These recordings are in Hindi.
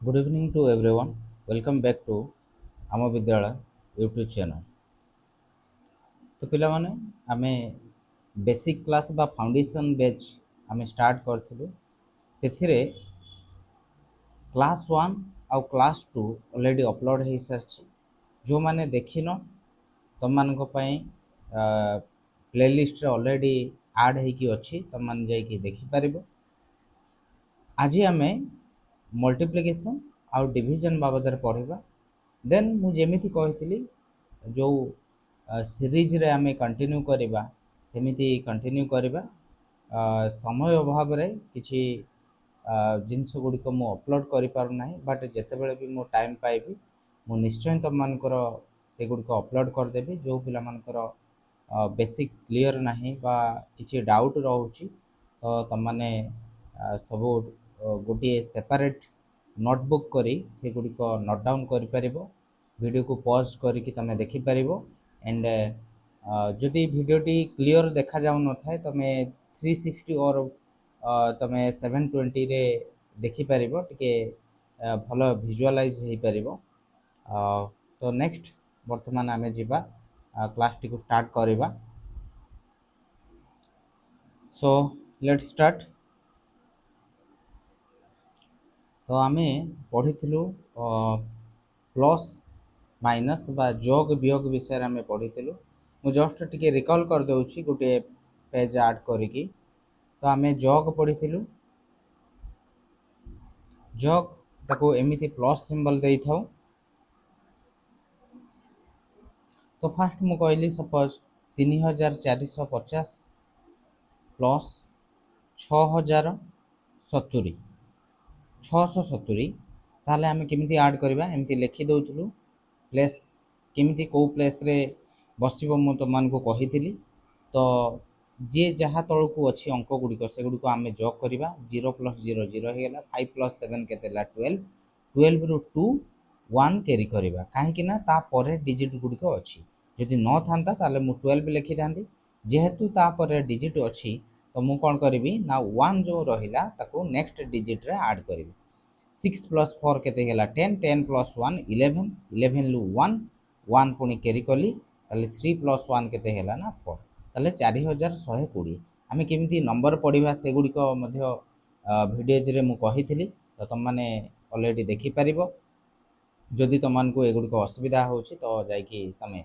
Good evening to everyone. Welcome back to ଆମ ବିଦ୍ୟାଳୟ ୟୁଟ୍ୟୁବ୍ ଚ୍ୟାନେଲ୍। ତ ପିଲାମାନେ ଆମେ ବେସିକ୍ କ୍ଲାସ୍ ବା ଫାଉଣ୍ଡେସନ୍ ବେଚ୍ ଆମେ ଷ୍ଟାର୍ଟ କରିଥିଲୁ। ସେଥିରେ କ୍ଲାସ୍ 1 ଆଉ କ୍ଲାସ୍ 2 ଅଲରେଡ଼ି ଅପଲୋଡ଼ ହେଇସାରିଛି। ଯେଉଁମାନେ ଦେଖିନ ତମମାନଙ୍କ ପାଇଁ ପ୍ଲେଲିଷ୍ଟରେ ଅଲରେଡ଼ି ଆଡ଼୍ ହେଇକି ଅଛି, ତମମାନେ ଯାଇକି ଦେଖିପାରିବ। ଆଜି ଆମେ ମଲ୍ଟିପ୍ଲିକେସନ୍ ଆଉ ଡିଭିଜନ୍ ବାବଦରେ ପଢ଼ିବା। ଦେନ୍ ମୁଁ ଯେମିତି କହିଥିଲି ଯେଉଁ ସିରିଜ୍ରେ ଆମେ କଣ୍ଟିନ୍ୟू କରିବା ସେମିତି କଣ୍ଟିନ୍ୟୁ କରିବା। ସମୟ ଅଭାବରେ କିଛି ଜିନିଷ ଗୁଡ଼ିକ ମୁଁ ଅପଲୋଡ଼ କରିପାରୁନାହିଁ, ବଟ୍ ଯେତେବେଳେ ବି ମୁଁ ଟାଇମ୍ ପାଇବି ମୁଁ ନିଶ୍ଚୟ ତୁମମାନଙ୍କର ସେଗୁଡ଼ିକ ଅପଲୋଡ଼ କରିଦେବି। ଯେଉଁ ପିଲାମାନଙ୍କର ବେସିକ୍ କ୍ଲିଅର୍ ନାହିଁ ବା କିଛି ଡାଉଟ୍ ରହୁଛି ତ ତୁମମାନେ ସବୁ ଗୋଟିଏ ସେପାରେଟ୍ ନୋଟବୁକ୍ କରି ସେଗୁଡ଼ିକ ନୋଟ୍ ଡାଉନ୍ କରିପାରିବ। ଭିଡ଼ିଓକୁ ପଜ୍ କରିକି ତୁମେ ଦେଖିପାରିବ। ଏଣ୍ଡ ଯଦି ଭିଡ଼ିଓଟି କ୍ଲିଅର୍ ଦେଖାଯାଉନଥାଏ ତୁମେ 360 ଅର୍ ତୁମେ 720ରେ ଦେଖିପାରିବ, ଟିକେ ଭଲ ଭିଜୁଆଲାଇଜ୍ ହେଇପାରିବ। ତ ନେକ୍ସଟ ବର୍ତ୍ତମାନ ଆମେ ଯିବା କ୍ଲାସ୍ଟିକୁ ଷ୍ଟାର୍ଟ କରିବା। Show let's start. ତ ଆମେ ପଢ଼ିଥିଲୁ ପ୍ଲସ୍ ମାଇନସ୍ ବା ଯୋଗ ବିୟୋଗ ବିଷୟରେ ଆମେ ପଢ଼ିଥିଲୁ। ମୁଁ ଜଷ୍ଟ ଟିକେ ରିକଲ୍ କରିଦେଉଛି ଗୋଟିଏ ପେଜ୍ ଆଡ଼୍ କରିକି। ତ ଆମେ ଯୋଗ ପଢ଼ିଥିଲୁ। ଯୋଗ ତାକୁ ଏମିତି ପ୍ଲସ୍ ସିମ୍ବଲ୍ ଦେଇଥାଉ। ତ ଫାଷ୍ଟ ମୁଁ କହିଲି ସପୋଜ୍ 3450 ପ୍ଲସ୍ 6070 670। ତାହେଲେ ଆମେ କେମିତି ଆଡ଼୍ କରିବା? ଏମିତି ଲେଖି ଦେଉଥିଲୁ। ପ୍ଲେସ୍ କେମିତି କେଉଁ ପ୍ଲେସ୍ରେ ବସିବ ମୁଁ ତୁମମାନଙ୍କୁ କହିଥିଲି। ତ ଯିଏ ଯାହା ତଳକୁ ଅଛି ଅଙ୍କ ଗୁଡ଼ିକ ସେଗୁଡ଼ିକୁ ଆମେ ଯୋଗ କରିବା। 0 + 0 0 ହେଇଗଲା। 5 + 7 କେତେ ହେଲା? 12। 12ରୁ 2 1 କ୍ୟାରି କରିବା, କାହିଁକି ନା ତାପରେ ଡିଜିଟ୍ ଗୁଡ଼ିକ ଅଛି। ଯଦି ନଥାନ୍ତା ତାହେଲେ ମୁଁ 12 ଲେଖିଥାନ୍ତି। ଯେହେତୁ ତାପରେ ଡିଜିଟ୍ ଅଛି ତ ମୁଁ କ'ଣ କରିବି ନା 1 ଯେଉଁ ରହିଲା ତାକୁ ନେକ୍ସଟ ଡିଜିଟ୍ରେ ଆଡ଼୍ କରିବି। 6 + 4 କେତେ ହେଲା? 10। 10 + 1 11। 11ରୁ 1 1 ପୁଣି କ୍ୟାରି କଲି, ତାହେଲେ 3 + 1 କେତେ ହେଲା ନା 4। ତାହେଲେ 4120। ଆମେ କେମିତି ନମ୍ବର ପଢ଼ିବା ସେଗୁଡ଼ିକ ମଧ୍ୟ ଭିଡ଼ିଓଜରେ ମୁଁ କହିଥିଲି, ତ ତୁମମାନେ ଅଲରେଡ଼ି ଦେଖିପାରିବ। ଯଦି ତୁମମାନଙ୍କୁ ଏଗୁଡ଼ିକ ଅସୁବିଧା ହେଉଛି ତ ଯାଇକି ତୁମେ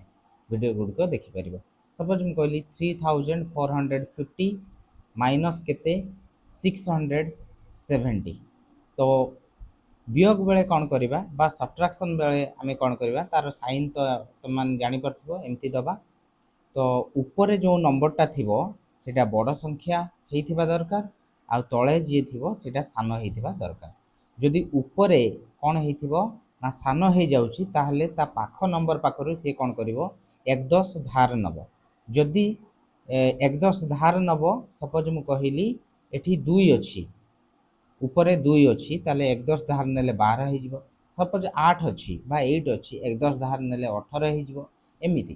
ଭିଡ଼ିଓ ଗୁଡ଼ିକ ଦେଖିପାରିବ। ସପୋଜ୍ ମୁଁ କହିଲି 3450 ମାଇନସ୍ କେତେ? 670। ତ ବିୟୋଗ ବେଳେ କ'ଣ କରିବା ବା ସବଟ୍ରାକ୍ସନ୍ ବେଳେ ଆମେ କ'ଣ କରିବା, ତା'ର ସାଇନ୍ ତ ତୁମମାନେ ଜାଣିପାରୁଥିବ, ଏମିତି ଦେବା। ତ ଉପରେ ଯେଉଁ ନମ୍ବରଟା ଥିବ ସେଇଟା ବଡ଼ ସଂଖ୍ୟା ହେଇଥିବା ଦରକାର, ଆଉ ତଳେ ଯିଏ ଥିବ ସେଇଟା ସାନ ହେଇଥିବା ଦରକାର। ଯଦି ଉପରେ କ'ଣ ହେଇଥିବ ନା ସାନ ହେଇଯାଉଛି ତାହେଲେ ତା ପାଖ ନମ୍ବର ପାଖରୁ ସିଏ କ'ଣ କରିବ? 110 ଧାର ନେବ। ଯଦି 110 ଧାର ନେବ, ସପୋଜ୍ ମୁଁ କହିଲି ଏଠି 2 ଅଛି, ଉପରେ 2 ଅଛି, ତାହେଲେ 110 ଧାର ନେଲେ 12 ହେଇଯିବ। ସପୋଜ୍ 8 ଅଛି ବା 8 ଅଛି, 110 ଧାର ନେଲେ 18 ହେଇଯିବ। ଏମିତି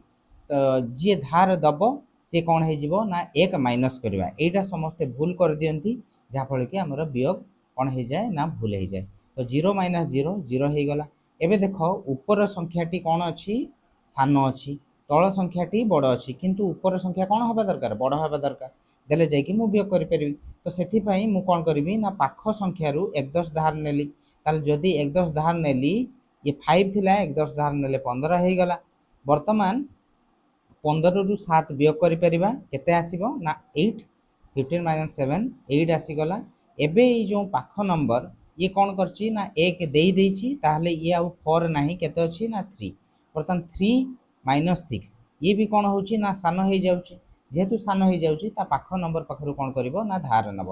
ତ ଯିଏ ଧାର ଦେବ ସିଏ କ'ଣ ହେଇଯିବ ନା 1 ମାଇନସ୍ କରିବା। ଏଇଟା ସମସ୍ତେ ଭୁଲ କରିଦିଅନ୍ତି, ଯାହାଫଳରେ କି ଆମର ବିୟୋଗ କ'ଣ ହେଇଯାଏ ନା ଭୁଲ ହେଇଯାଏ। ତ 0 - 0 0 ହେଇଗଲା। ଏବେ ଦେଖ ଉପର ସଂଖ୍ୟାଟି କ'ଣ ଅଛି? ସାନ ଅଛି। ତଳ ସଂଖ୍ୟାଟି ବଡ଼ ଅଛି, କିନ୍ତୁ ଉପର ସଂଖ୍ୟା କ'ଣ ହେବା ଦରକାର? ବଡ଼ ହେବା ଦରକାର, ଦେଲେ ଯାଇକି ମୁଁ ବିୟୋଗ କରିପାରିବି। ତ ସେଥିପାଇଁ ମୁଁ କ'ଣ କରିବି ନା ପାଖ ସଂଖ୍ୟାରୁ 110 ଧାର ନେଲି। ତାହେଲେ ଯଦି 110 ଧାର ନେଲି, ଇଏ 5 ଥିଲା, 110 ଧାର ନେଲେ 15 ହେଇଗଲା। ବର୍ତ୍ତମାନ 15ରୁ 7 ବିୟୋଗ କରିପାରିବା। କେତେ ଆସିବ ନା 8। 15 - 7 8 ଆସିଗଲା। ଏବେ ଏଇ ଯେଉଁ ପାଖ ନମ୍ବର ଇଏ କ'ଣ କରିଛି ନା 1 ଦେଇଛି, ତାହେଲେ ଇଏ ଆଉ 4 ନାହିଁ, କେତେ ଅଛି ନା 3। ବର୍ତ୍ତମାନ 3 - 6 ଇଏ ବି କ'ଣ ହେଉଛି ନା ସାନ ହେଇଯାଉଛି। ଯେହେତୁ ସାନ ହେଇଯାଉଛି ତା ପାଖ ନମ୍ବର ପାଖରୁ କ'ଣ କରିବ ନା ଧାର ନେବ।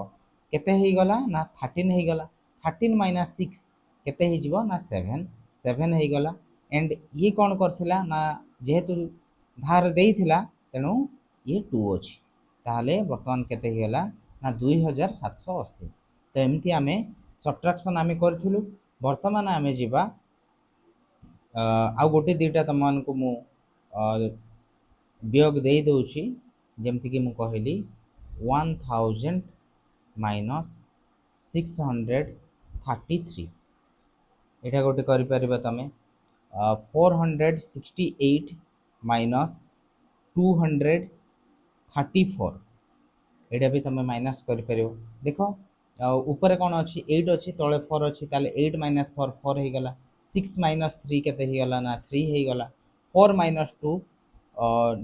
କେତେ ହେଇଗଲା ନା 13 ହେଇଗଲା। 13 - 6 କେତେ ହେଇଯିବ ନା 7। 7 ହେଇଗଲା। ଏଣ୍ଡ ଇଏ କ'ଣ କରିଥିଲା ନା ଯେହେତୁ ଧାର ଦେଇଥିଲା ତେଣୁ ଇଏ 2 ଅଛି। ତାହେଲେ ବର୍ତ୍ତମାନ କେତେ ହେଇଗଲା ନା 2780। ତ ଏମିତି ଆମେ ସବଟ୍ରାକ୍ସନ୍ ଆମେ କରିଥିଲୁ। ବର୍ତ୍ତମାନ ଆମେ ଯିବା ଆଉ ଗୋଟେ ଦୁଇଟା ତୁମମାନଙ୍କୁ ମୁଁ ବିୟୋଗ ଦେଇ ଦେଉଛି। ଯେମିତିକି ମୁଁ କହିଲି 1000 - 633। ଏଇଟା ଗୋଟେ କରିପାରିବ ତମେ 468 ମାଇନସ୍ 234 ଏଇଟା ବି ତମେ ମାଇନସ୍ କରିପାରିବ। ଦେଖ ଉପରେ କ'ଣ ଅଛି 8 ଅଛି ତଳେ 4 ଅଛି, ତାହେଲେ 8 ମାଇନସ୍ 4 4 ହେଇଗଲା। 6 ମାଇନସ୍ 3 କେତେ ହେଇଗଲା ନା 3 ହେଇଗଲା। 4 ମାଇନସ୍ 2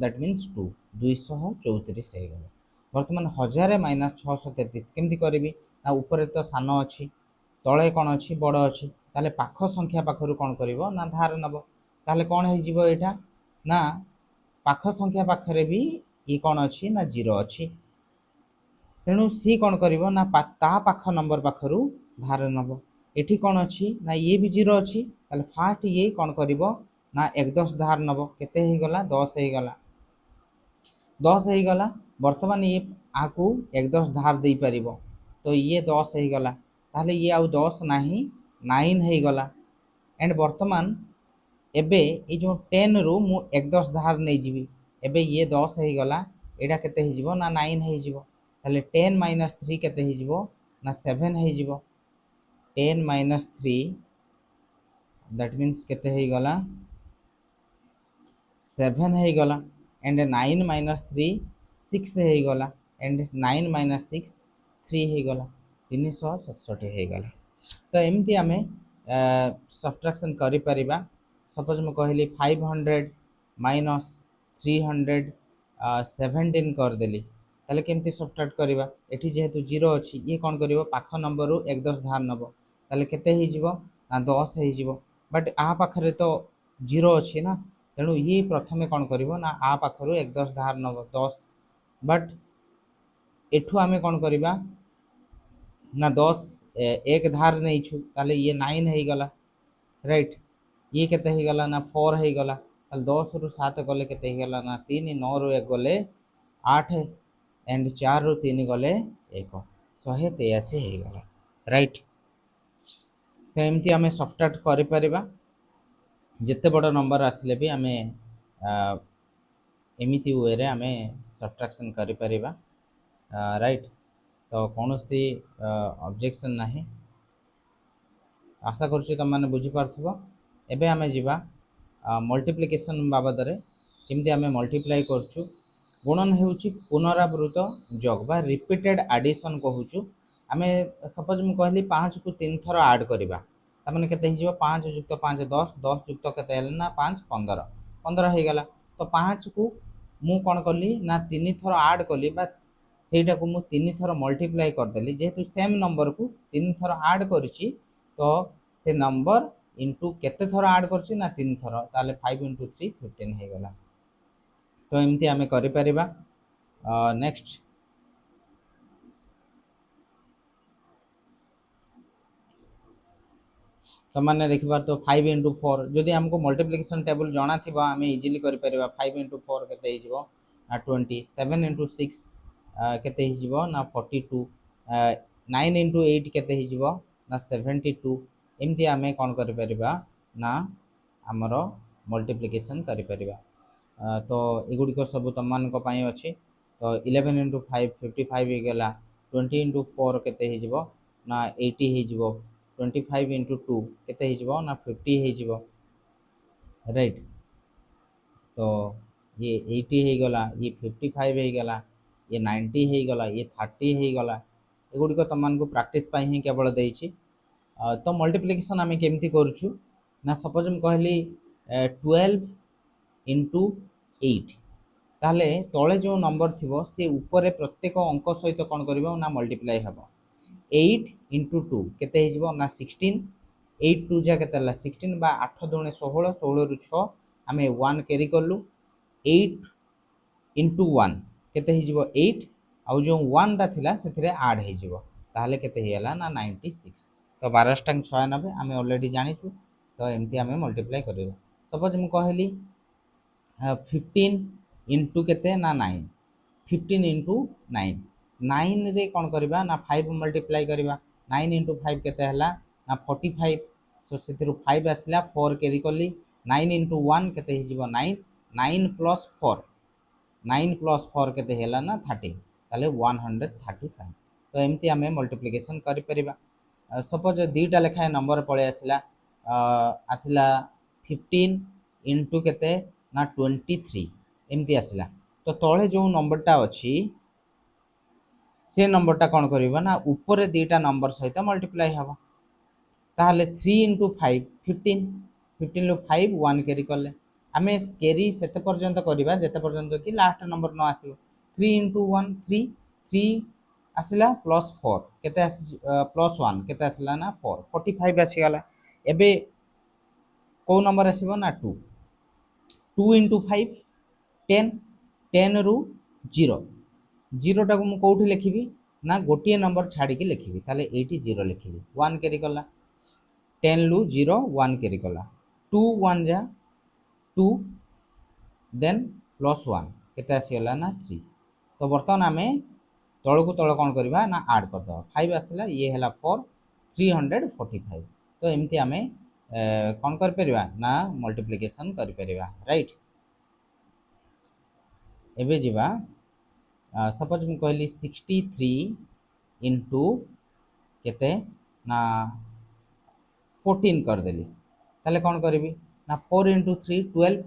ଦ୍ୟାଟ୍ ମିନ୍ସ 2 234 ହେଇଗଲା। ବର୍ତ୍ତମାନ 1000 ମାଇନସ୍ 633 କେମିତି କରିବି ନା ଉପରେ ତ ସାନ ଅଛି ତଳେ କ'ଣ ଅଛି ବଡ଼ ଅଛି, ତାହେଲେ ପାଖ ସଂଖ୍ୟା ପାଖରୁ କ'ଣ କରିବ ନା ଧାର ନେବ। ତାହେଲେ କ'ଣ ହେଇଯିବ ଏଇଟା ନା ପାଖ ସଂଖ୍ୟା ପାଖରେ ବି ଇଏ କ'ଣ ଅଛି ନା 0 ଅଛି, ତେଣୁ ସି କ'ଣ କରିବ ନା ତା ପାଖ ନମ୍ବର ପାଖରୁ ଧାର ନେବ। ଏଠି କ'ଣ ଅଛି ନା ଇଏ ବି 0 ଅଛି, ତାହେଲେ ଫାର୍ଷ୍ଟ ଇଏ କ'ଣ କରିବ ନା 1/10 ଧାର ନେବ। କେତେ ହେଇଗଲା 10 ହେଇଗଲା। 10 ହେଇଗଲା। ବର୍ତ୍ତମାନ ଇଏ ଆକୁ 1/10 ଧାର ଦେଇପାରିବ, ତ ଇଏ 10 ହେଇଗଲା। ତାହେଲେ ଇଏ ଆଉ 10 ନାହିଁ 9 ହେଇଗଲା। ଏଣ୍ଡ ବର୍ତ୍ତମାନ ଏବେ ଏଇ ଯେଉଁ 10ରୁ ମୁଁ 1/10 ଧାର ନେଇଯିବି। ଏବେ ଇଏ 10 ହେଇଗଲା, ଏଇଟା କେତେ ହେଇଯିବ ନା 9 ହେଇଯିବ। ତାହେଲେ 10 ମାଇନସ୍ 3 କେତେ ହେଇଯିବ ନା 7 ହେଇଯିବ। 10 ମାଇନସ୍ 3 ଦ୍ୟାଟ୍ ମିନ୍ସ କେତେ ହେଇଗଲା 7 ହେଇଗଲା। ଏଣ୍ଡ 9 ମାଇନସ୍ 3 6 ହେଇଗଲା। ଏଣ୍ଡ 9 ମାଇନସ୍ 6 3 ହେଇଗଲା। 367 ହେଇଗଲା। ତ ଏମିତି ଆମେ ସବଟ୍ରାକ୍ସନ୍ କରିପାରିବା। ସପୋଜ ମୁଁ କହିଲି 500 ମାଇନସ୍ 317 କରିଦେଲି, ତାହେଲେ କେମିତି ସବଟ୍ରାକ୍ଟ କରିବା। ଏଠି ଯେହେତୁ 0 ଅଛି ଇଏ କ'ଣ କରିବ ପାଖ ନମ୍ବରରୁ 1/10 ଧାର ନେବ। ତାହେଲେ କେତେ ହେଇଯିବ ନା 10 ହେଇଯିବ। ବଟ୍ ଆ ପାଖରେ ତ 0 ଅଛି ନା, ତେଣୁ ଇଏ ପ୍ରଥମେ କ'ଣ କରିବ ନା ଆ ପାଖରୁ 1/10 ଧାର ନେବ 10। ବଟ୍ ଏଠୁ ଆମେ କ'ଣ କରିବା ନା 10 1 ଧାର ନେଇଛୁ, ତାହେଲେ ଇଏ 9 ହେଇଗଲା ରାଇଟ୍। ଇଏ କେତେ ହେଇଗଲା ନା 4 ହେଇଗଲା। ତାହେଲେ 10ରୁ 7 ଗଲେ କେତେ ହେଇଗଲା ନା 3, 9ରୁ 1 ଗଲେ 8 ଏଣ୍ଡ 4ରୁ 3 ଗଲେ 1 183 ହେଇଗଲା ରାଇଟ୍। ତ ଏମିତି ଆମେ ସବଟ୍ରାକ୍ଟ କରିପାରିବା। ଯେତେ ବଡ଼ ନମ୍ବର ଆସିଲେ ବି ଆମେ ଏମିତି ୱେରେ ଆମେ ସବଟ୍ରାକ୍ସନ୍ କରିପାରିବା ରାଇଟ୍। ତ କୌଣସି ଅବଜେକ୍ସନ୍ ନାହିଁ। ଆଶା କରୁଛି ତୁମମାନେ ବୁଝିପାରୁଥିବ। ଏବେ ଆମେ ଯିବା ମଲ୍ଟିପ୍ଲିକେସନ୍ ବାବଦରେ। କେମିତି ଆମେ ମଲ୍ଟିପ୍ଲାଏ କରୁଛୁ। ଗୁଣନ ହେଉଛି ପୁନରାବୃତ ଯୋଗ ବା ରିପିଟେଡ୍ ଆଡ଼ିସନ୍ କହୁଛୁ। ଆମେ ସପୋଜ ମୁଁ କହିଲି 5କୁ 3 ଥର ଆଡ଼୍ କରିବା, ତାମାନେ କେତେ ହେଇଯିବ 5 ଯୁକ୍ତ 5 10, 10 ଯୁକ୍ତ କେତେ ହେଲା ନା 5 15 15 ହେଇଗଲା। ତ 5କୁ ମୁଁ କ'ଣ କଲି ନା 3 ଥର ଆଡ଼୍ କଲି ବା ସେଇଟାକୁ ମୁଁ 3 ଥର ମଲ୍ଟିପ୍ଲାଏ କରିଦେଲି। ଯେହେତୁ ସେମ୍ ନମ୍ବରକୁ 3 ଥର ଆଡ଼୍ କରିଛି, ତ ସେ ନମ୍ବର ଇଣ୍ଟୁ କେତେ ଥର ଆଡ଼୍ କରୁଛି ନା 3 ଥର, ତାହେଲେ 5 × 3 15 ହେଇଗଲା। ତ ଏମିତି ଆମେ କରିପାରିବା। ନେକ୍ସଟ ତମାନେ ଦେଖିପାରୁଥିବ 5 × 4 ଯଦି ଆମକୁ ମଲ୍ଟିପ୍ଲିକେସନ୍ ଟେବୁଲ୍ ଜଣା ଥିବ ଆମେ ଇଜିଲି କରିପାରିବା। 5 × 4 କେତେ ହେଇଯିବ ନା 20। 7 × 6 କେତେ ହେଇଯିବ ନା 42। 9 × 8 କେତେ ହେଇଯିବ ନା 72। ଏମିତି ଆମେ କ'ଣ କରିପାରିବା ନା ଆମର ମଲ୍ଟିପ୍ଲିକେସନ୍ କରିପାରିବା। ତ ଏଗୁଡ଼ିକ ସବୁ ତମମାନଙ୍କ ପାଇଁ ଅଛି। ତ 11 × 5 55 ହେଇଗଲା। 20 × 4 କେତେ ହେଇଯିବ ନା 80 ହେଇଯିବ। 25 × 2 କେତେ ହେଇଯିବ ନା 50 ହେଇଯିବ ରାଇଟ୍। ତ ଇଏ 80 ହେଇଗଲା, ଇଏ 55 ହେଇଗଲା, ଇଏ 90 ହେଇଗଲା, ଇଏ 30 ହେଇଗଲା। ଏଗୁଡ଼ିକ ତମମାନଙ୍କୁ ପ୍ରାକ୍ଟିସ୍ ପାଇଁ ହିଁ କେବଳ ଦେଇଛି। ତ ମଲ୍ଟିପ୍ଲିକେସନ୍ ଆମେ କେମିତି କରୁଛୁ ନା ସପୋଜ ମୁଁ କହିଲି 12 × 8, ତାହେଲେ ତଳେ ଯେଉଁ ନମ୍ବର ଥିବ ସେ ଉପରେ ପ୍ରତ୍ୟେକ ଅଙ୍କ ସହିତ କ'ଣ କରିବ ନା ମଲ୍ଟିପ୍ଲାଏ ହେବ। 8 × 2 କେତେ ହେଇଯିବ ନା 16। 8 2 ଯା କେତେ ହେଲା 16 ବା 8 2 16, 16ରୁ 6 ଆମେ 1 କ୍ୟାରି କଲୁ। 8 × 1 କେତେ ହେଇଯିବ 8, ଆଉ ଯେଉଁ 1ଟା ଥିଲା ସେଥିରେ ଆଡ଼୍ ହେଇଯିବ, ତାହେଲେ କେତେ ହେଇଗଲା ନା 96। ତ 12 96 ଆମେ ଅଲରେଡ଼ି ଜାଣିଛୁ। ତ ଏମିତି ଆମେ ମଲ୍ଟିପ୍ଲାଏ କରିବା। ସପୋଜ ମୁଁ କହିଲି 15 × କେତେ ନା 9। 15 × 9, 9ରେ କ'ଣ କରିବା ନା 5 ମଲ୍ଟିପ୍ଲାଏ କରିବା। 9 × 5 କେତେ ହେଲା ନା 45। ସୋ ସେଥିରୁ 5 ଆସିଲା, 4 କ୍ୟାରି କଲି। 9 × 1 କେତେ ହେଇଯିବ 9। 9 + 4, 9 + 4 କେତେ ହେଲା ନା 30, ତାହେଲେ 135। ତ ଏମିତି ଆମେ ମଲ୍ଟିପ୍ଲିକେସନ୍ କରିପାରିବା। ସପୋଜ ଦୁଇଟା ଲେଖାଏଁ ନମ୍ବର ପଳେଇ ଆସିଲା आसला 15 इंटू केते ना 23 एमती आसला। तो तले जो नंबरटा अच्छी से नंबरटा कौन करबा ना ऊपर दीटा नंबर सहित मल्टीप्लाई हवा। ताहले 3 इंटू 5 15 15 लो 5 1 कैरी कले आम कैरी से पर्यंत करवा जिते पर्यंत कि लास्ट नंबर न आसो। 3 इंटू 1 3 3 आसला प्लस 4 केते प्लस 1 केते आसला ना 4 45 आसीगला। एबे कौ नंबर आसो ना 2 2 इंटू 5 10 10 रु 0 0 टाक मुझे कौटी लिखी ना गोटे नंबर छाड़ी लिखी ताले 0 लिखी 1 कैरी कला 10 लु 0 1 कैरी कला 2 1 जा 2 देन प्लस 1 केते आसीगला ना 3। तो बर्तमान आम तल को तल कौन करवा ना आड करदे 5 आसला ये है 4 345। तो एमती आम कौन कर ना मल्टीप्लिकेशन कर राइट। एबे जीवा सपोज मुझे कहली 63 इंटू केते ना 14 करदेली ताले कौन करी ना 4 इंटू 3 12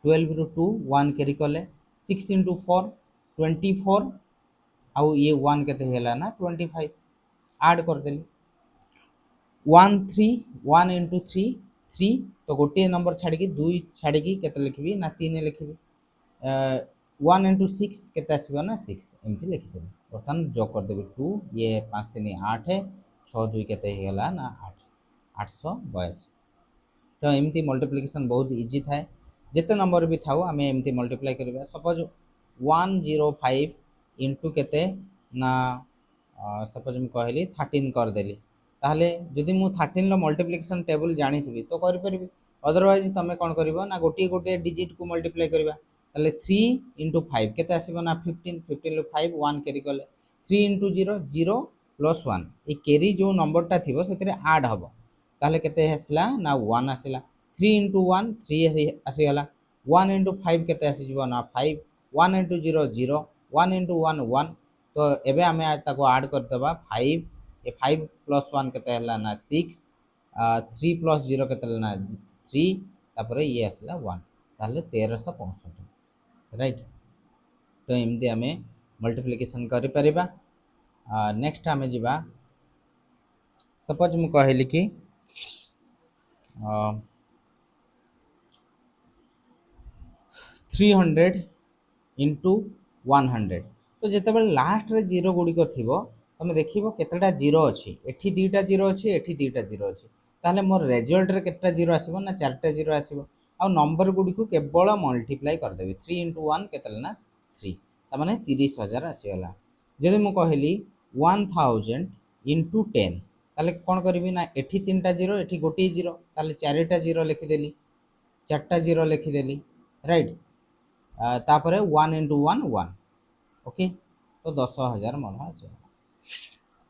12 रु 2 1 कैरी कले 6 इंटू 4 24 आउ ये 1 केते हेला ना 25 ऐड करदेली 1 3 1 इंटू 3 3 तो गोटे नंबर छाड़ी 2 छाड़ी केते लिखी ना 3 लिखी 1 इंटू 6 केते आसो ना 6 एमती लिखिदेवी। बर्तमान जो करदेवी 2 ये 5 3 8 6 2 केते हेला ना 8 882। तो एमती मल्टीप्लिकेशन बहुत इजी थाए जिते नंबर भी थाउ आम एमती मल्टीप्लाई करवा। सपोज 105 इंटू केते ना सपोज मुझे कहली 13 करदेली ताहले जदि मु 13 रो मल्टीप्लिकेशन टेबल जानी थी तो करि। अदरवाइज तुम कौन कर ना गोटे गोटे डिजिट को मल्टीप्लाई करवा ताहले 3 इंटू 5 केते आसीबो ना 15 15 लो 5 1 कैरी कले 3 इंटू 0 0 प्लस 1 ये कैरी जो नंबरटा थी से आड हम ताहले केते आसला ना 1 आसला 3 इंटू 1 3 आसीगला 1 इंटू 5 केते आसीजिबो ना 5 1 इंटू 0 0 1 इंटू 1 1। तो एबे आमे ताको ऐड कर देबा 5 ए 5 प्लस 1 केते हला ना 6 3 प्लस 0 केते ना 3 तापरे ये आसला 1 ताहले 1365 राइट। तो एमती आमे मल्टीप्लिकेशन करि परिबा। नेक्स्ट आमे जिबा सपोज मु कहली कि 300 इंटू 100 तो जिते बड़े लास्ट रे जीरो गुड़िक थी तुम देख केतेटा जीरो अच्छी एठी दीटा जीरो अच्छी एठी दीटा जीरो अच्छी ताहले मोर रिजल्ट रे केतेटा जीरो आसीबो ना 4टा जीरो आसीबो आ नंबर गुड़ी को केवल मल्टीप्लाई करदेवी 3 इंटू 1 केते ना 3 तार 30,000 आसीगला। जदि मु कहली 1000 इंटू 10 ताहले कौन करी ना एठी 3टा जीरो एठी गोटे जीरो ताहले 4टा जीरो लिखिदेली 4टा जीरो लिखिदेली राइट। तापर 1 इंटू 1 1 ओके तो 10,000 मन अच्छे।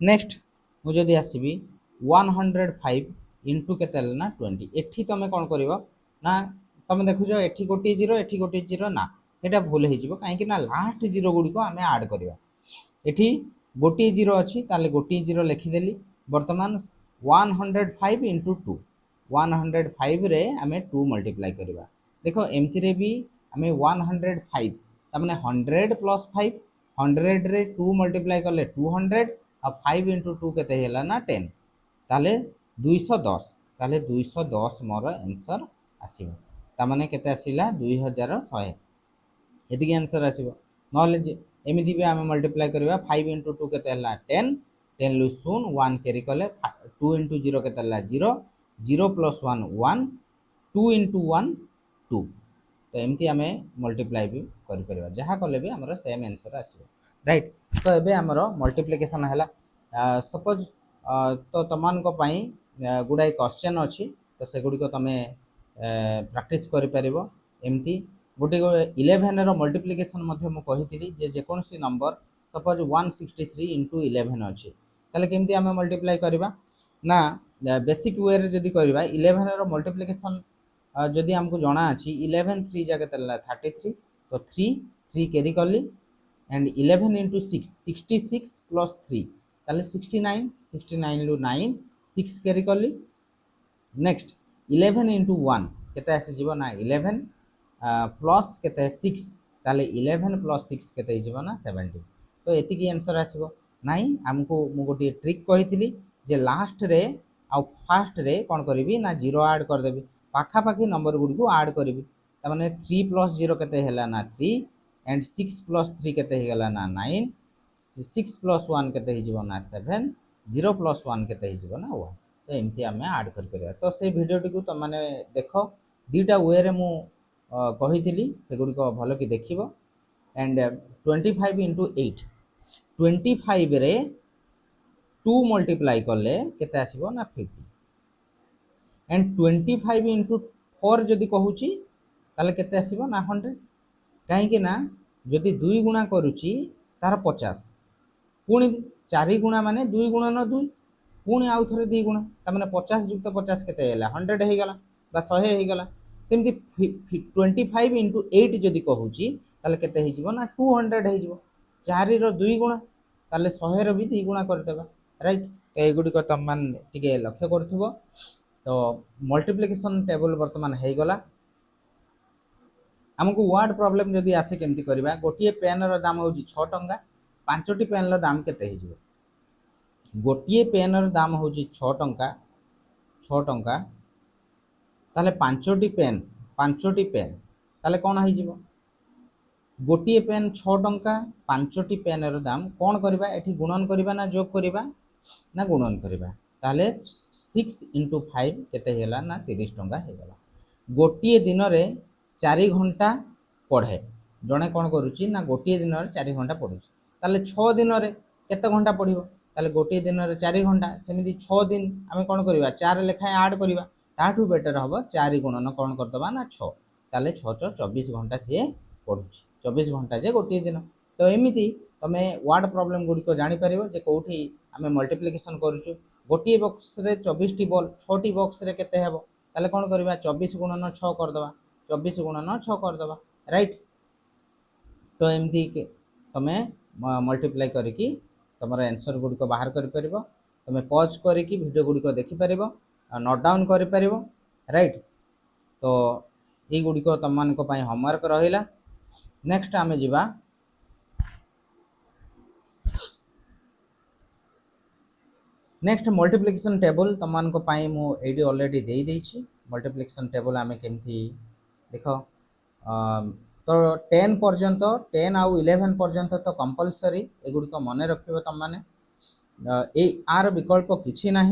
नेक्स्ट मुझे आसबि 105 इंटू के ना 20 एठी तुम कौन कर ना तुम देखुच एठी गोटे जीरो ना ये भूल हो कहीं लास्ट जीरो गुड़िक आम आड करवा एठी गोटे जीरो अच्छी ताले गोटे जीरो लिखिदेली। बर्तमान 105 इंटू 2 105 रे आम 2 मल्टीप्लाई करवा देख एमती भी आम 105 तमें 100 प्लस 5 100 रे 2 मल्टीप्लाई कले 200 आ 5 इंटू 2 केते हेला ना 10 ताले 210 ताले 210 मोर आंसर आसीबो तामाने केते आसीला 2100 एतिकी आंसर आसीबो। नॉलेज एमिति भी आम मल्टीप्लाई करवा 5 इंटू 2 केते हेला 10 10 लु शून 1 कैरी कले 2 इंटू 0 केते हेला 0 0 प्लस 1 1 2 इंटू 1 2 तो एमती आम मल्टीप्लाई भी कर जहाँ कले भी आमर सेम आंसर आसो राइट। तो ये आमर मल्टीप्लिकेशन है सपोज तो तुम गुड़ाई क्वेश्चन अच्छी तो सेगुड़िक तुम प्रैक्टिस करमती गोटे 11 रो मल्टीप्लिकेशन मुझे जेकोसी नंबर सपोज 163 इंटू 11 अच्छी ताले केमती आम मल्टीप्लाई करवा ना बेसिक वे जदि करवा 11 रो मल्टीप्लिकेशन जदि आमको जना अच्छी 11 3 जगह 33 तो 3 3 कैरी कली एंड 11 इंटू 6 66 प्लस 3 ताले 69 69 लु 9 6 कैरी कली नेक्स्ट 11 इंटू 1 केते आसीଯିବ ना 11 प्लस केते 6 ताले 11 प्लस 6 केते हिजिବ ना 70 तो एतिकी आंसर आसीबो नाइ हमको मु गोटे ट्रिक कहिथिली जे लास्ट रे आ फास्ट रे कोन करबी ना 0 ऐड कर देबी पाखा पाखी नंबर गुडी को ऐड करबी त माने 3 प्लस 0 केते हैला ना 3 एंड 6 प्लस 3 केते हिगला ना 9 6 प्लस 1 केते हिजिବ ना 7 0 प्लस 1 केते हिजिବ ना 1 तो एमती आम आड कर तो से भिडटी को तुम मैंने देख दीटा वे रे मु कही से गुड़िक भल कि देख एंड 25 इंटू 8 25 रे 2 मल्टीप्लाई कले केते आसीबो ना 50 एंड 25 इंटू 4 जदि कहूँ ताले केते आसीबो ना 100 कहीं ना जदि 2 गुणा करुच्ची तार 50 पुणी 4 गुणा माने 2 गुणा न 2 पुणी आउ थे 2 गुणा तमें 50 युक्त 50 के 100 हो गला 100 हो गला सेमती 25 इंटू 8 जदि कहूँ ताले केते ना 200 हो 4 रो 2 गुणा ताले 100 रो भी 2 गुणा करदेबा राइट तो एगुड़िक तुम मैंने लक्ष्य करुव तो मल्टीप्लिकेशन टेबल बर्तमान हो गला आमको वर्ड प्रॉब्लम जदि आसे केमती करबा गोटे पेन रो दाम होची 6 टंका 5टी पेन रो दाम केते हिजो गोटे पेन रो दाम होची 6 टंका 6 टंका ताले 5टी पेन ताले कोन हो जिवो गोटे पेन 6 टंका 5टी पेन रो दाम कोन करबा एठी गुणन करबा ना जोग करबा ना गुणन करबा ताले 6 इंटू 5 केते हेला ना 30 टंका हे गला गोटे दिन रे 4 घंटा पढ़े जड़े कौन करुच्ची ना गोटे दिन 4 घंटा पढ़ुची ताले 6 दिन रे केते घंटा पढ़िबो ताले गोटे दिन रे 4 घंटा सेमिति 6 दिन आमे कौन करबा 4 लेखा ऐड करबा ताठू बेटर हबो 4 गुणन कौन करदबा ना 6 ताले 6 24 घंटा से पढ़ुची 24 घंटा जे गोटे दिन तो एमिति तमे वर्ड प्रॉब्लम गुडी को जानि परिबो जे कोठी आमे मल्टीप्लिकेशन करूछु गोटे बॉक्स रे 24 टी बॉल 6 टी बॉक्स रे केते हेबो ताले कौन करबा 24 गुणन 6 करदबा 24 गुणन 6 करदबा राइट तो एमती तुम्हें मल्टीप्लाई करिकी तुम आंसर गुड़िक बाहर कर तुम्हें पॉज करिकी वीडियो गुड़िक देखिपर नोट डाउन कर राइट तो ये गुड़िक तुम मान होमवर्क रहा नेक्स्ट आम जा नेक्स्ट मल्टीप्लिकेशन टेबल तुम मुझे ऑलरेडी दे देछि मल्टीप्लिकेशन टेबल आम केमती देख तो 10 पर्यंत 10 आउ 11 पर्यंत तो कंपलसरी एगुड़िक मन रख तुम मैंने आर विकल्प किसी ना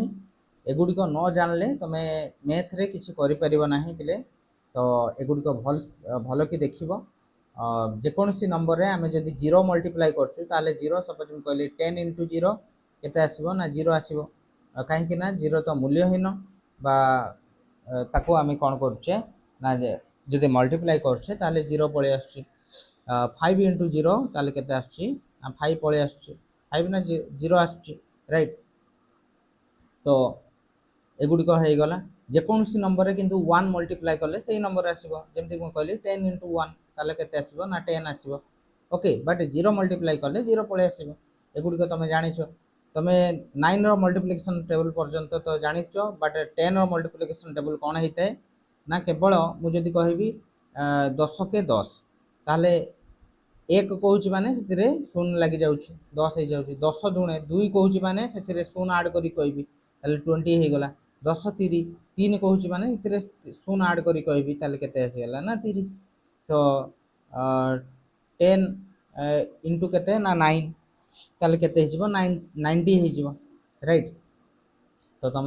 एगुड़िक न जानले तुम मैथ रे किसी करें ना पिले तो एगुड़िक भल भल कि देख जेकोसी नंबर रे आमे जदि 0 मल्टीप्लाई करछु ताले 0 सपोज हम कहली 10 इंटू 0 केते आसीबो ना 0 आसीबो कहीं ना 0 तो मूल्यहीन बा ताको आमे कोन करछे ना जदि मल्टीप्लाई करछे ताले 0 पळे आछी 5 इंटू 0 ताले केते आछी 5 पळे आछी 5 ना 0 आछी राइट तो एगुड़िक हो गला जेकोसी नंबर रे किंतु 1 मल्टीप्लाई कले से नंबर आसीबो जेमति म कहली 10 इंटू 1 ताले केते आसीबो ना 10 आसीबो ओके बट 0 मल्टीप्लाई कले 0 पळे आसीबो एगुड़िक तुम जानिछो तुम 9 रो मल्टीप्लिकेशन टेबल पर्यंत तो जानिछो बट 10 रो मल्टीप्लिकेशन टेबल कोन हेइताय ना केवल मुझे कहबी 10 के 10 ताले एक कहूँ माने से शून्य लगी जाऊँ 10 हो जाऊँ 10 दुणे 2 कहूँ माने से शून्य आड करी कहबी 20 हो गला 10 3 3 कहूँ माने शून्य आड करी कहबी केते आसीगला ना 30 तो 10 इंटू केते ना 9 ताले केते हिजबो 90 हिजबो राइट तो तुम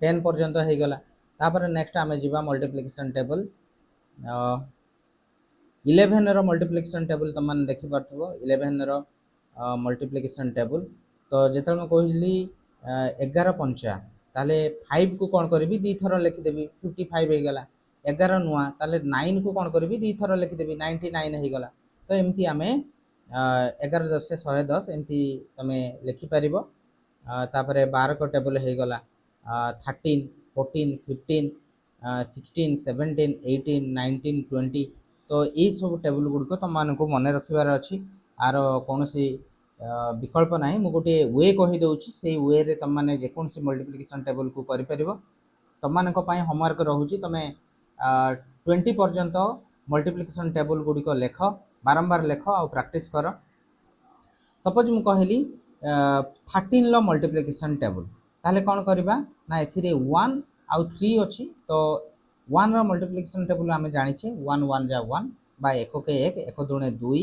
10 पर्यंत हो गला तापर नेक्स्ट आमे जीवा मल्टीप्लिकेशन टेबल 11 रो मल्टीप्लिकेशन टेबल तुम मैंने देखि पारथबो 11 रो मल्टीप्लिकेशन टेबल तो जेतल मैं कहली 11 पंचा ताले 5 को कौन करी दी थर लिखिदेवी 55 हो गला 11 नुआ ताले 9 को कौन करी दी थर लिखिदेवी 99 हो गला तो एमती आमे 11 10 से 110 एमती तुम लिखिपर तापर 12 को टेबल हो गला 13 14 15 16 17 18 19 20 तो यही सब टेबल गुड़िक तुम मानक मन रखार अच्छी आर कौन सी विकल्प ना मुझे गोटे वे कहीदे से वे रे तुम मैंने जेकोसी मल्टीप्लिकेशन टेबल को कर तुमମାନଙ୍କ ପାଇଁ होमवर्क रहुची तमे 20 पर्यंत मल्टीप्लिकेशन टेबल गुडी को लेख बारंबार लेख और प्रैक्टिस कर। सपोज मु कहली 13 लो मल्टीप्लिकेशन टेबल ताले कौन करबा ना एथिरे 1 आउ 3 अछि तो 1 रो मल्टीप्लिकेशन टेबल आमे जानि छे 1 1 जा 1 बा 1 के 1 1 2 2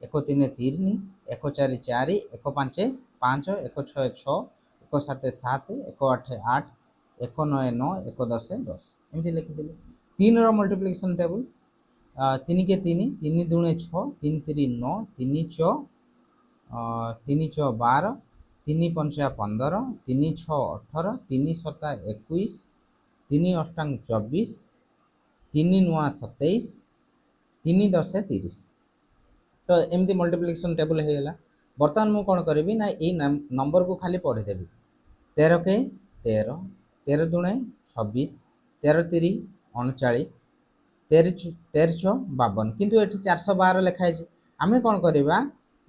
1 3 3 1 4 4 1 5 5 1 6 6 1 7 7 1 8 8 1 9 9 1 10 10 एमती लिखि दिले। 3 रो मल्टीप्लिकेशन टेबल 3 के 3 3 2 6 3 3 9 3 6 3 6 12 3 5 15 3 6 18 3 7 21 3 8 24 3 9 27 3 10 30 तो एमती मल्टीप्लिकेशन टेबल हो गला। बर्तमान मु कौन करी ना ये नंबर को खाली पढ़ीदेवी 13 के 13 13 दुणे 26 13 3 39 13 13 52 किंतु ये 412 लिखाई आम कौन करवा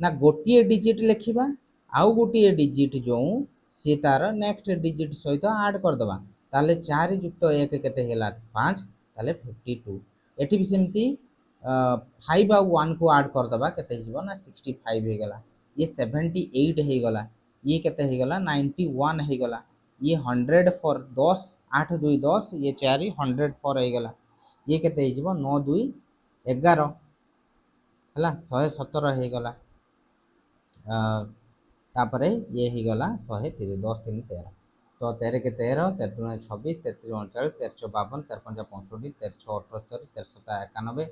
ना गोटे डिजिट लिखा आउ गोटे डिजिट जो सी तार नेक्स्ट डिजिट सहित ऐड करदे ताले 4 युक्त 1 केते हैला 5 ताले 52 एठी भी सेमती 5 आउ 1 को ऐड करदे केते हिजबो ना 65 हे गला ये 78 हे गला ये केते हे गला 91 हे गला ये 100 फॉर 10 8 2 10 ये 4 100 फॉर हे गला ये केते हिजबो 9 2 11 हला 117 हे गला तापर ये ही गला 130 10 3 13 तो 13 के 13 13 2 26 33 39 13 52 13 5 65 13 6 78 13 7 91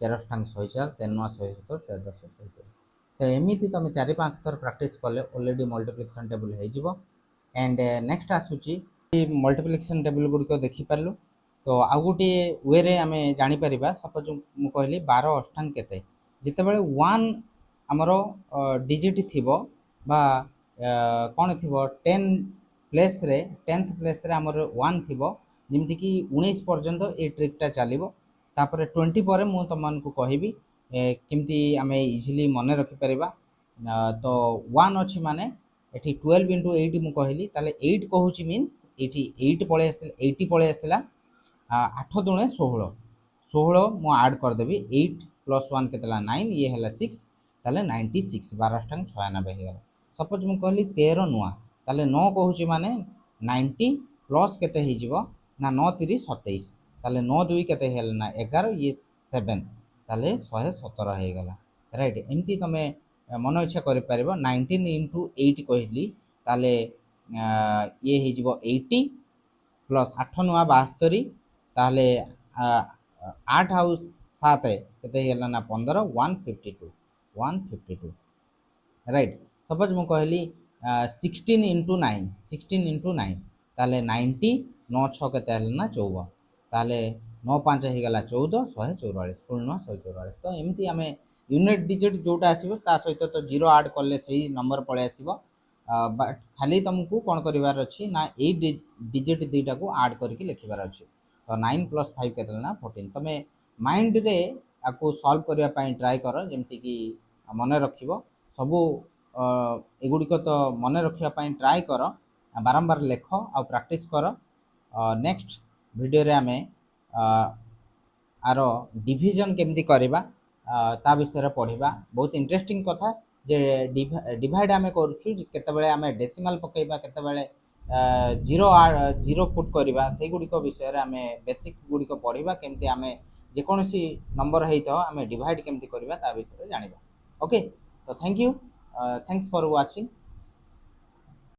13 ठांग 104 13 9 177 13 10 77 तो एमती तुम 4-5 थर प्रैक्टिस कले ऑलरेडी मल्टीप्लिकेशन टेबल हो एंड नेक्स्ट आसूची मल्टीप्लिकेशन टेबल गुड़िक देखिपारू तो आउ गोटे वे आम जापर सपोज मुझे कहली 12 अष्टांग केते जितेबाला 1 आमर डिजिट थिबो बा कौन थी 10 प्लेस रे 10th प्लेस रे आमर 1 थिबो जेमती कि 19 पर्यंत ये ट्रिकटा चलो तापर 20 पर मु तुमको कहबी केमती आम इजिली मन रखिपर तो 1 अच्छी माने एटी 12 इंटू 8 मु कहली ताले 8 कहूँ मीन्स ये 8 पलि 80 पलि आसला 8 दुणे 16 16 मु ऐड करदेवी 8 प्लस 1 के 9 ये है 6 ताले 96 12 ठांग 96 हो गला। सपोज मु कहली 13 नुआ ताले 9 कहूँ माने 90 प्लस केते हो ना 9 3 27 ताले 9 2 केते है ना 11 ये 7 ताले 117 हो गला राइट एमती तुम मन इच्छा कर 19 इंटू 8 कहली ताले ये हो 80 प्लस 8 नुआ 72 ताले 8 आउ 7 केते है ना 15 152 152 राइट सपोज मु कहली 16 इंटू 9 16 इंटू 9 ताले 90 9 6 के ना 14 ताले 9 5 हो गला 14 144 16 144 तो एमती आम यूनिट डिजिट जोटा आसो ता सहित तो जीरो ऐड कले से नंबर पलि आसो बट खाली तुमको कौन करार अच्छी ना ये डिजिट दुईटा को ऐड करके लिखार अच्छे तो 9 प्लस 5 के ना 14 तुम माइंड रे आपको सॉल्व करने ट्राए कर जमती कि मन रख सबू एगुड़िक तो मन रखापी ट्राए कर बारंबार लेख आ प्रैक्टिस कर नेक्स्ट वीडियो रे आमे आर डिविजन केमती करवा ता विषय पढ़ा बहुत इंटरेस्टिंग कथा जे डिवाइड आमे करूँ केतबेले आमे डेसिमाल पकेबा केतबेले जीरो जीरो पुट करवा से गुड़िक विषय आमे बेसिक गुड़िक पढ़ा केमती आमे जेकोसी नंबर होता आमे डिवाइड केमती करवा ता विषय जानिबा ओके तो thank you thanks for watching.